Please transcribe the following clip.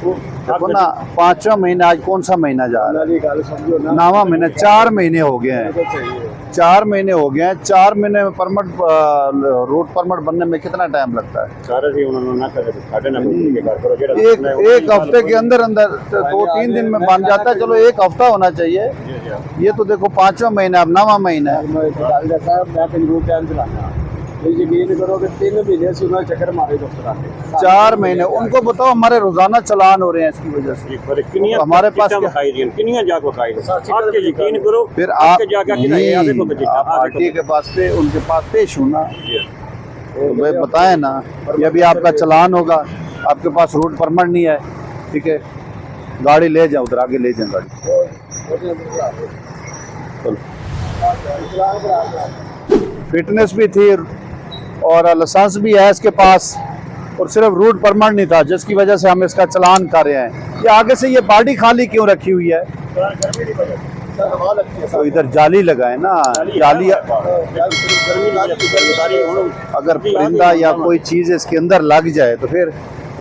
देखो ना, 5वां महीना, आज कौन सा महीना जा रहा है? 9वां महीना, 4 महीने हो गए हैं। 4 महीने हो गए हैं। 4 महीने में परमिट, रूट परमिट बनने में कितना टाइम लगता है? एक हफ्ते के अंदर अंदर 2-3 दिन में बन जाता है। चलो 1 हफ्ता होना चाहिए। ये तो देखो 5वां महीना, अब 9वां महीना है। यकीन करो कि 3 महीने से उन्होंने चक्कर मारे दफ्तर आके। 4 महीने। उनको बताओ हमारे रोजाना चलान हो रहे हैं इसकी वजह से। तो हमारे पास यकीन करो फिर आप पार्टी के पास पे, उनके पास पेश होना, तो वे बताए ना। ये अभी आपका चलान होगा, आपके पास रूट परमिट नहीं है, ठीक है, गाड़ी ले जाओ, उधर आगे ले जाए गाड़ी। फिटनेस भी थी और लाइसेंस भी है इसके पास, और सिर्फ रूट परमिट नहीं था, जिसकी वजह से हम इसका चलान कर रहे हैं। ये आगे से ये बाल्टी खाली क्यों रखी हुई है? तो इधर जाली लगाए ना, जाली। अगर परिंदा या कोई चीज इसके अंदर लग जाए तो फिर